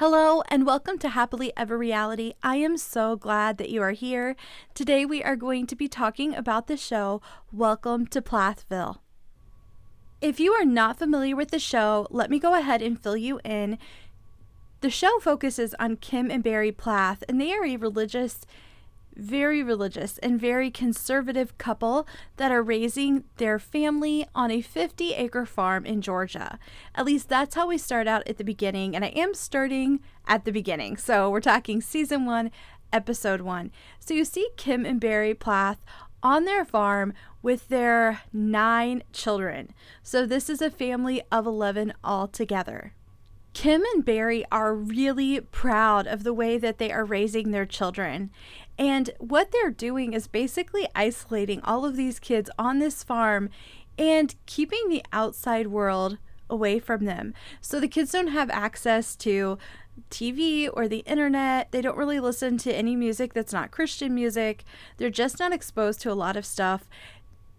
Hello and welcome to Happily Ever Reality. I am so glad that you are here. Today we are going to be talking about the show Welcome to Plathville. If you are not familiar with the show, let me go ahead and fill you in. The show focuses on Kim and Barry Plath, and they are a very religious and very conservative couple that are raising their family on a 50-acre farm in Georgia. At least that's how we start out at the beginning, and I am starting at the beginning. So we're talking season 1, episode 1. So you see Kim and Barry Plath on their farm with their 9 children. So this is a family of 11 altogether. Kim and Barry are really proud of the way that they are raising their children. And what they're doing is basically isolating all of these kids on this farm and keeping the outside world away from them. So the kids don't have access to TV or the internet. They don't really listen to any music that's not Christian music. They're just not exposed to a lot of stuff.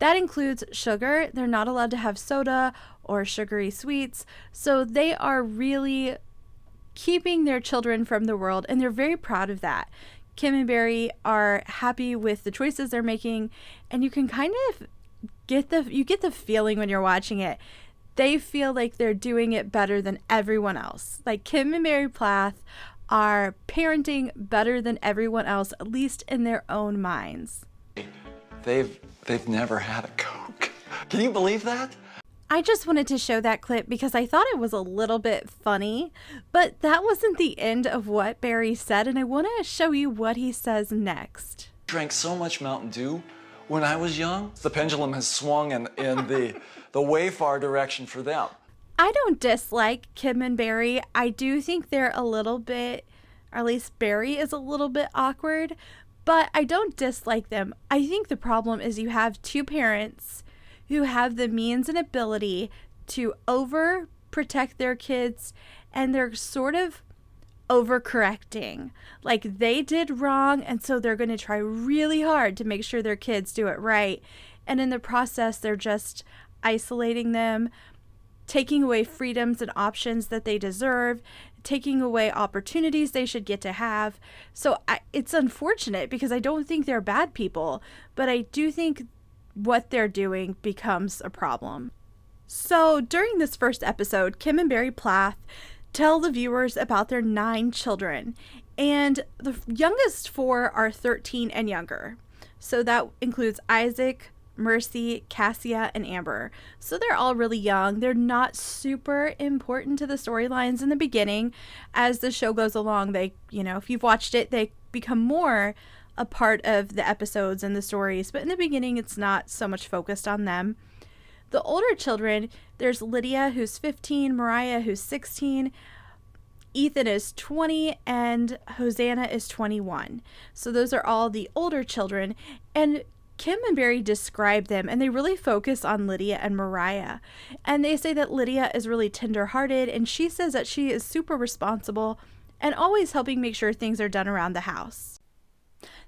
That includes sugar. They're not allowed to have soda or sugary sweets. So they are really keeping their children from the world, and they're very proud of that. Kim and Barry are happy with the choices they're making, and you can kind of get the feeling when you're watching it. They feel like they're doing it better than everyone else. Like Kim and Barry Plath are parenting better than everyone else, at least in their own minds. They've never had a Coke. Can you believe that? I just wanted to show that clip because I thought it was a little bit funny, but that wasn't the end of what Barry said, and I want to show you what he says next. Drank so much Mountain Dew when I was young. The pendulum has swung in the way far direction for them. I don't dislike Kim and Barry. I do think they're a little bit, or at least Barry is a little bit awkward, but I don't dislike them. I think the problem is you have two parents who have the means and ability to overprotect their kids, and they're sort of overcorrecting. Like they did wrong, and so they're going to try really hard to make sure their kids do it right. And in the process, they're just isolating them, taking away freedoms and options that they deserve, taking away opportunities they should get to have. So it's unfortunate because I don't think they're bad people, but I do think what they're doing becomes a problem. So during this first episode, Kim and Barry Plath tell the viewers about their 9 children, and the youngest 4 are 13 and younger. So that includes Isaac, Mercy, Cassia, and Amber. So they're all really young. They're not super important to the storylines in the beginning. As the show goes along, they, if you've watched it, they become more a part of the episodes and the stories, but in the beginning it's not so much focused on them. The older children, there's Lydia, who's 15, Mariah, who's 16, Ethan is 20, and Hosanna is 21. So those are all the older children, and Kim and Barry describe them, and they really focus on Lydia and Mariah. And they say that Lydia is really tender-hearted, and she says that she is super responsible and always helping make sure things are done around the house.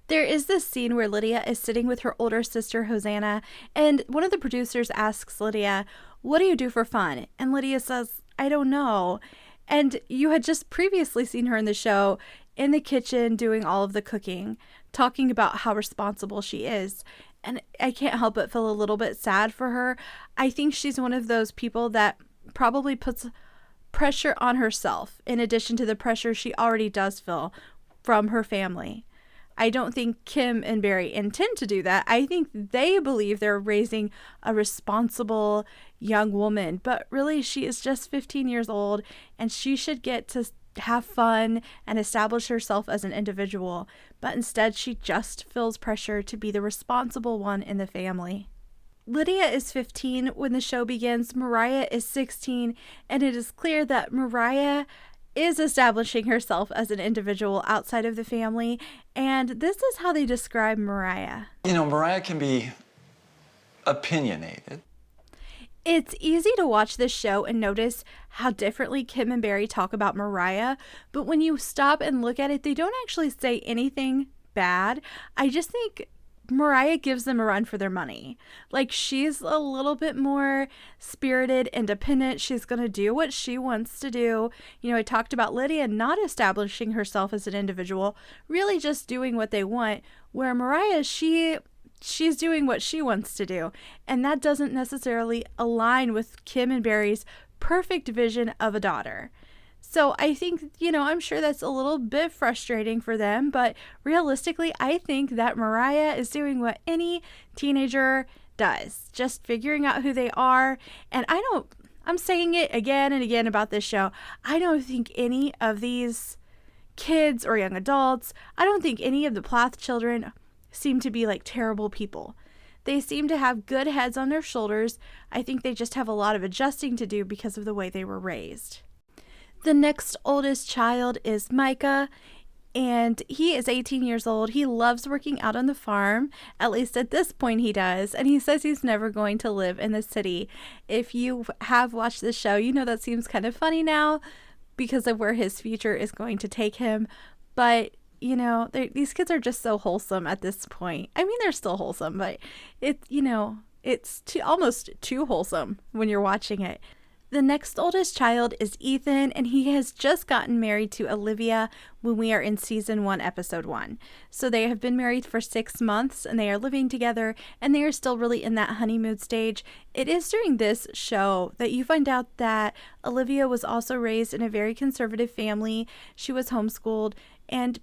There is this scene where Lydia is sitting with her older sister, Hosanna, and one of the producers asks Lydia, "What do you do for fun?" And Lydia says, "I don't know." And you had just previously seen her in the show in the kitchen doing all of the cooking, talking about how responsible she is. And I can't help but feel a little bit sad for her. I think she's one of those people that probably puts pressure on herself in addition to the pressure she already does feel from her family. I don't think Kim and Barry intend to do that. I think they believe they're raising a responsible young woman, but really she is just 15 years old and she should get to have fun and establish herself as an individual. But instead, she just feels pressure to be the responsible one in the family. Lydia is 15 when the show begins. Mariah is 16, and it is clear that Mariah is establishing herself as an individual outside of the family, and this is how they describe Mariah. Mariah can be opinionated. It's easy to watch this show and notice how differently Kim and Barry talk about Mariah, but when you stop and look at it, they don't actually say anything bad. I just think Mariah gives them a run for their money. Like, she's a little bit more spirited, independent. She's going to do what she wants to do. You know, I talked about Lydia not establishing herself as an individual, really just doing what they want, where Mariah, she's doing what she wants to do. And that doesn't necessarily align with Kim and Barry's perfect vision of a daughter. So I think, you know, I'm sure that's a little bit frustrating for them, but realistically, I think that Mariah is doing what any teenager does, just figuring out who they are. And I'm saying it again and again about this show, I don't think any of these kids or young adults, I don't think any of the Plath children seem to be like terrible people. They seem to have good heads on their shoulders. I think they just have a lot of adjusting to do because of the way they were raised. The next oldest child is Micah, and he is 18 years old. He loves working out on the farm, at least at this point he does, and he says he's never going to live in the city. If you have watched the show, you know that seems kind of funny now because of where his future is going to take him, but you know, these kids are just so wholesome at this point. I mean, they're still wholesome, but it's almost too wholesome when you're watching it. The next oldest child is Ethan, and he has just gotten married to Olivia when we are in season 1, episode 1. So they have been married for 6 months, and they are living together, and they are still really in that honeymoon stage. It is during this show that you find out that Olivia was also raised in a very conservative family. She was homeschooled, and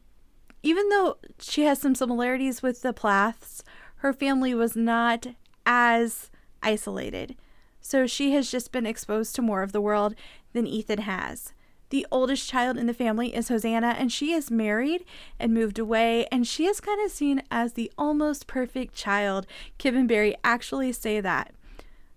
even though she has some similarities with the Plaths, her family was not as isolated. So she has just been exposed to more of the world than Ethan has. The oldest child in the family is Hosanna, and she is married and moved away, and she is kind of seen as the almost perfect child. Kim and Barry actually say that.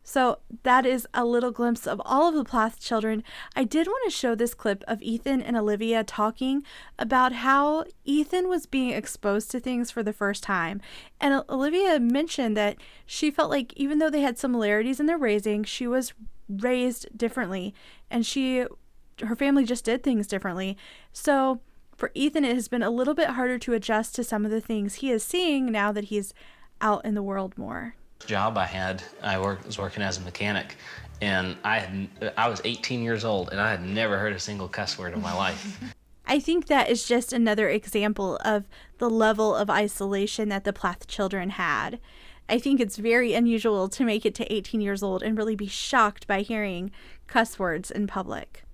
So that is a little glimpse of all of the Plath children. I did want to show this clip of Ethan and Olivia talking about how Ethan was being exposed to things for the first time. And Olivia mentioned that she felt like even though they had similarities in their raising, she was raised differently, and her family just did things differently. So for Ethan, it has been a little bit harder to adjust to some of the things he is seeing now that he's out in the world more. Job I was working as a mechanic, and I was 18 years old, and I had never heard a single cuss word in my life. I think that is just another example of the level of isolation that the Plath children had. I think it's very unusual to make it to 18 years old and really be shocked by hearing cuss words in public.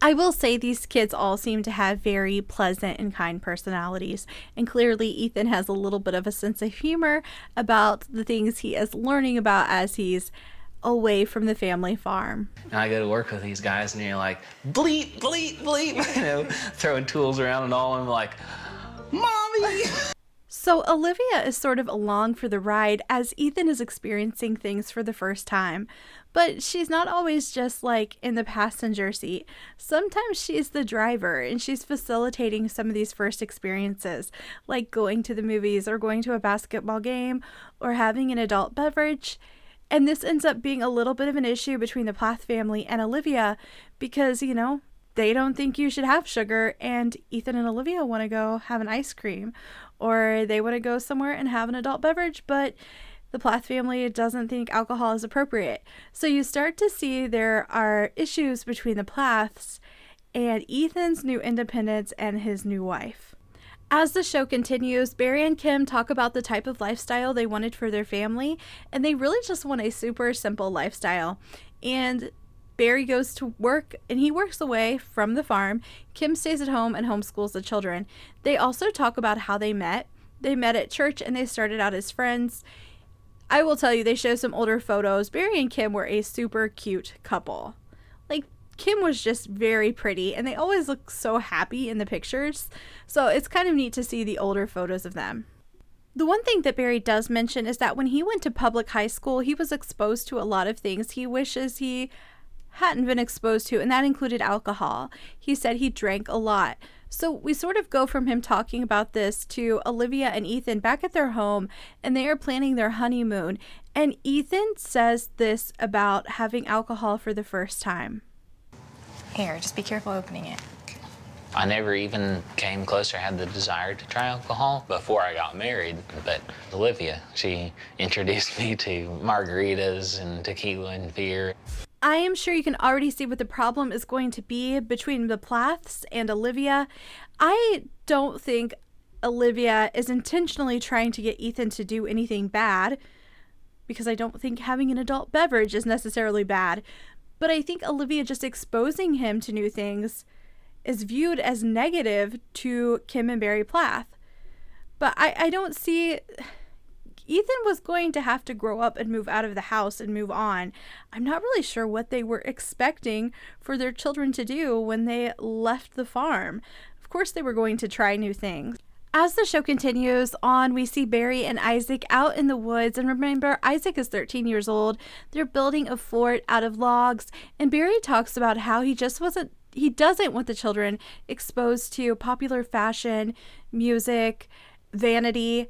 I will say these kids all seem to have very pleasant and kind personalities, and clearly Ethan has a little bit of a sense of humor about the things he is learning about as he's away from the family farm. And I go to work with these guys, and you're like, bleep, bleep, bleep, you know, throwing tools around and all, and I'm like, Mommy! So Olivia is sort of along for the ride as Ethan is experiencing things for the first time. But she's not always just like in the passenger seat. Sometimes she's the driver and she's facilitating some of these first experiences, like going to the movies or going to a basketball game or having an adult beverage. And this ends up being a little bit of an issue between the Plath family and Olivia because, you know, they don't think you should have sugar, and Ethan and Olivia want to go have an ice cream, or they want to go somewhere and have an adult beverage, but the Plath family doesn't think alcohol is appropriate. So you start to see there are issues between the Plaths and Ethan's new independence and his new wife. As the show continues, Barry and Kim talk about the type of lifestyle they wanted for their family, and they really just want a super simple lifestyle. And Barry goes to work, and he works away from the farm. Kim stays at home and homeschools the children. They also talk about how they met. They met at church, and they started out as friends. I will tell you, they show some older photos. Barry and Kim were a super cute couple. Like, Kim was just very pretty, and they always look so happy in the pictures. So it's kind of neat to see the older photos of them. The one thing that Barry does mention is that when he went to public high school, he was exposed to a lot of things he wishes he hadn't been exposed to, and that included alcohol. He said he drank a lot. So we sort of go from him talking about this to Olivia and Ethan back at their home, and they are planning their honeymoon. And Ethan says this about having alcohol for the first time. Here, just be careful opening it. I never even came close or had the desire to try alcohol before I got married. But Olivia, she introduced me to margaritas and tequila and beer. I am sure you can already see what the problem is going to be between the Plaths and Olivia. I don't think Olivia is intentionally trying to get Ethan to do anything bad, because I don't think having an adult beverage is necessarily bad. But I think Olivia just exposing him to new things is viewed as negative to Kim and Barry Plath. But I don't see... Ethan was going to have to grow up and move out of the house and move on. I'm not really sure what they were expecting for their children to do when they left the farm. Of course they were going to try new things. As the show continues on, we see Barry and Isaac out in the woods. And remember, Isaac is 13 years old. They're building a fort out of logs. And Barry talks about how he doesn't want the children exposed to popular fashion, music, vanity.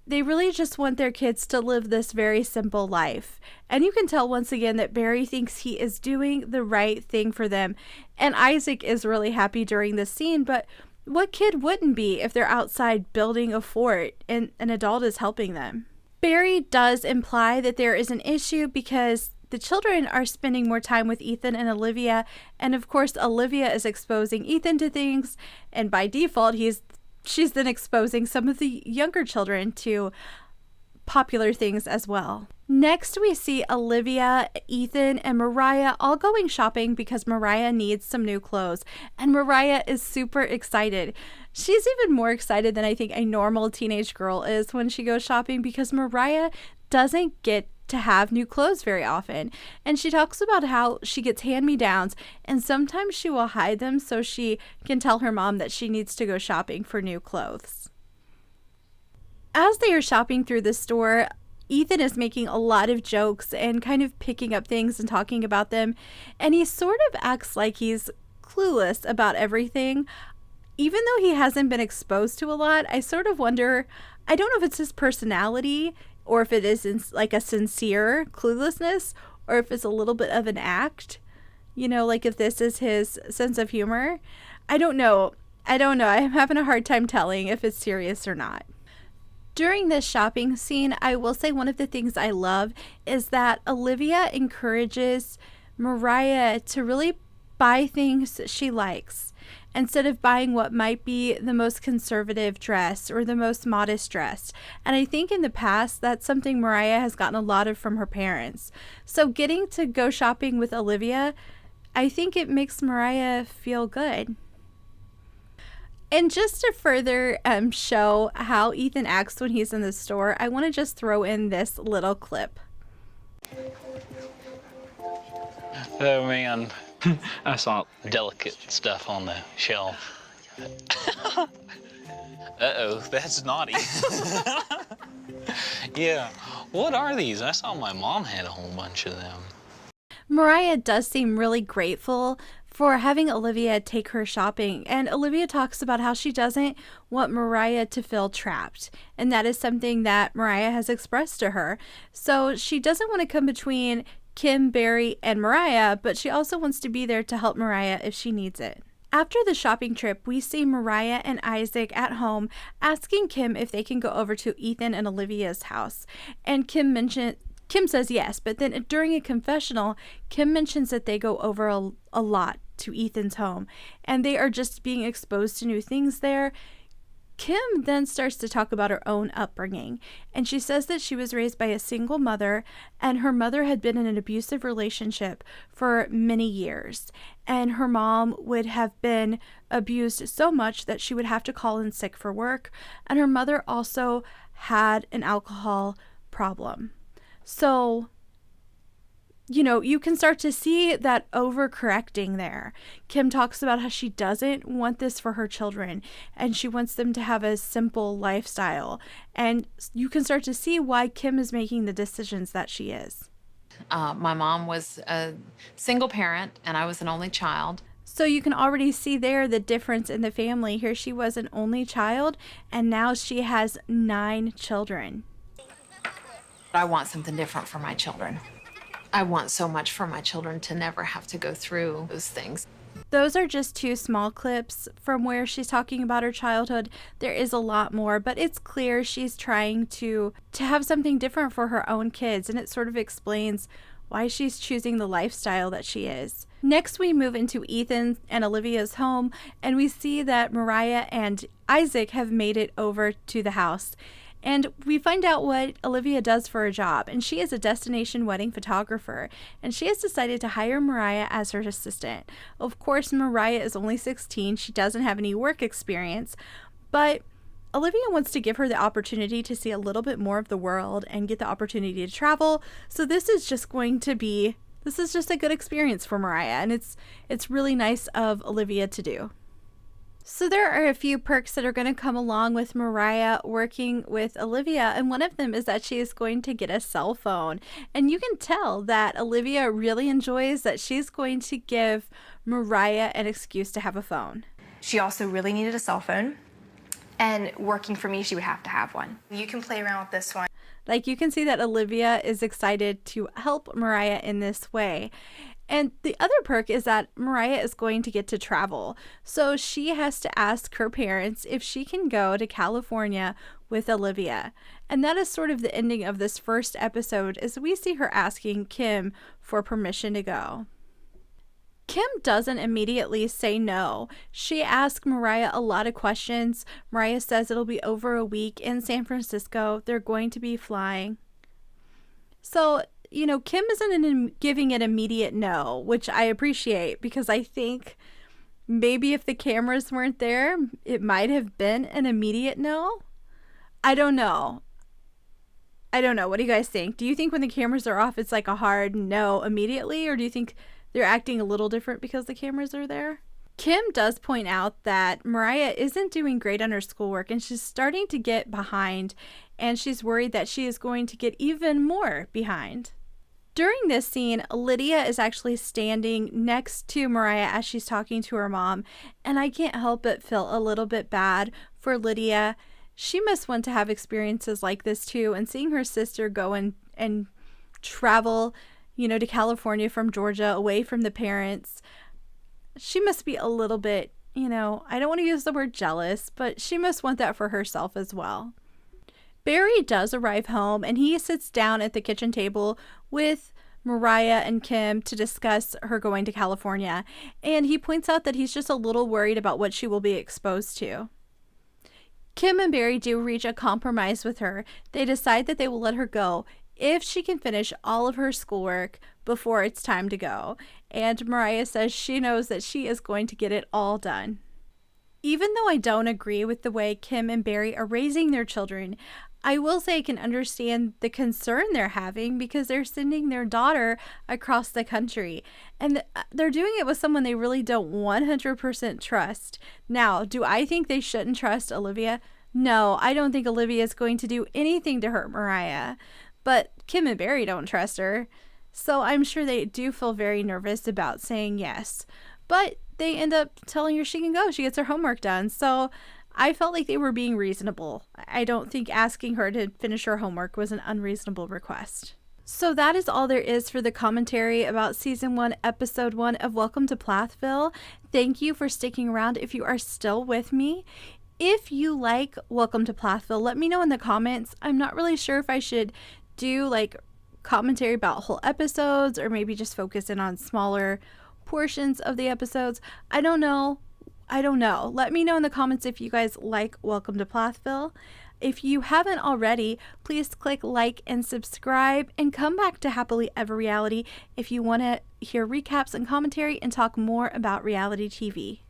They really just want their kids to live this very simple life. And you can tell once again that Barry thinks he is doing the right thing for them. And Isaac is really happy during this scene, but what kid wouldn't be if they're outside building a fort and an adult is helping them? Barry does imply that there is an issue because the children are spending more time with Ethan and Olivia. And of course, Olivia is exposing Ethan to things. And by default, she's then exposing some of the younger children to popular things as well. Next, we see Olivia, Ethan, and Mariah all going shopping because Mariah needs some new clothes. And Mariah is super excited. She's even more excited than I think a normal teenage girl is when she goes shopping, because Mariah doesn't get to have new clothes very often. And she talks about how she gets hand-me-downs and sometimes she will hide them so she can tell her mom that she needs to go shopping for new clothes. As they are shopping through the store, Ethan is making a lot of jokes and kind of picking up things and talking about them, and he sort of acts like he's clueless about everything. Even though he hasn't been exposed to a lot, I sort of wonder, I don't know if it's his personality or if it is like a sincere cluelessness, or if it's a little bit of an act, like if this is his sense of humor. I don't know. I'm having a hard time telling if it's serious or not. During this shopping scene, I will say one of the things I love is that Olivia encourages Mariah to really buy things she likes, instead of buying what might be the most conservative dress or the most modest dress. And I think in the past, that's something Mariah has gotten a lot of from her parents. So getting to go shopping with Olivia, I think it makes Mariah feel good. And just to further show how Ethan acts when he's in the store, I want to just throw in this little clip. Oh man, I saw delicate stuff on the shelf. Uh-oh, that's naughty. Yeah, what are these? I saw my mom had a whole bunch of them. Mariah does seem really grateful for having Olivia take her shopping, and Olivia talks about how she doesn't want Mariah to feel trapped, and that is something that Mariah has expressed to her. So she doesn't want to come between Kim, Barry, and Mariah, but she also wants to be there to help Mariah if she needs it. After the shopping trip, we see Mariah and Isaac at home asking Kim if they can go over to Ethan and Olivia's house, and Kim says yes, but then during a confessional, Kim mentions that they go over a lot to Ethan's home, and they are just being exposed to new things there. Kim then starts to talk about her own upbringing, and she says that she was raised by a single mother, and her mother had been in an abusive relationship for many years, and her mom would have been abused so much that she would have to call in sick for work, and her mother also had an alcohol problem. So, you can start to see that overcorrecting there. Kim talks about how she doesn't want this for her children, and she wants them to have a simple lifestyle. And you can start to see why Kim is making the decisions that she is. My mom was a single parent, and I was an only child. So you can already see there the difference in the family. Here she was an only child, and now she has 9 children. I want something different for my children. I want so much for my children to never have to go through those things. Those are just two small clips from where she's talking about her childhood. There is a lot more, but it's clear she's trying to have something different for her own kids, and it sort of explains why she's choosing the lifestyle that she is. Next, we move into Ethan and Olivia's home, and we see that Mariah and Isaac have made it over to the house. And we find out what Olivia does for a job, and she is a destination wedding photographer, and she has decided to hire Mariah as her assistant. Of course, Mariah is only 16, she doesn't have any work experience, but Olivia wants to give her the opportunity to see a little bit more of the world and get the opportunity to travel, so this is just a good experience for Mariah, and it's really nice of Olivia to do. So there are a few perks that are going to come along with Mariah working with Olivia, and one of them is that she is going to get a cell phone. And you can tell that Olivia really enjoys that she's going to give Mariah an excuse to have a phone. She also really needed a cell phone, and working for me, she would have to have one. You can play around with this one. Like, you can see that Olivia is excited to help Mariah in this way. And the other perk is that Mariah is going to get to travel. So she has to ask her parents if she can go to California with Olivia. And that is sort of the ending of this first episode, as we see her asking Kim for permission to go. Kim doesn't immediately say no. She asks Mariah a lot of questions. Mariah says it'll be over a week in San Francisco. They're going to be flying. So, Kim isn't giving an immediate no, which I appreciate, because I think maybe if the cameras weren't there, it might have been an immediate no. I don't know. What do you guys think? Do you think when the cameras are off, it's like a hard no immediately, or do you think they're acting a little different because the cameras are there? Kim does point out that Mariah isn't doing great on her schoolwork, and she's starting to get behind, and she's worried that she is going to get even more behind. During this scene, Lydia is actually standing next to Mariah as she's talking to her mom, and I can't help but feel a little bit bad for Lydia. She must want to have experiences like this too, and seeing her sister go and travel, to California from Georgia, away from the parents, she must be a little bit, I don't want to use the word jealous, but she must want that for herself as well. Barry does arrive home, and he sits down at the kitchen table with Mariah and Kim to discuss her going to California, and he points out that he's just a little worried about what she will be exposed to. Kim and Barry do reach a compromise with her. They decide that they will let her go if she can finish all of her schoolwork before it's time to go, and Mariah says she knows that she is going to get it all done. Even though I don't agree with the way Kim and Barry are raising their children, I will say I can understand the concern they're having, because they're sending their daughter across the country, and they're doing it with someone they really don't 100% trust. Now, do I think they shouldn't trust Olivia? No, I don't think Olivia is going to do anything to hurt Mariah, but Kim and Barry don't trust her, so I'm sure they do feel very nervous about saying yes. But they end up telling her she can go. She gets her homework done, so I felt like they were being reasonable. I don't think asking her to finish her homework was an unreasonable request. So that is all there is for the commentary about Season 1, Episode 1 of Welcome to Plathville. Thank you for sticking around if you are still with me. If you like Welcome to Plathville, let me know in the comments. I'm not really sure if I should do commentary about whole episodes, or maybe just focus in on smaller portions of the episodes. I don't know. Let me know in the comments if you guys like Welcome to Plathville. If you haven't already, please click like and subscribe, and come back to Happily Ever Reality if you want to hear recaps and commentary and talk more about reality TV.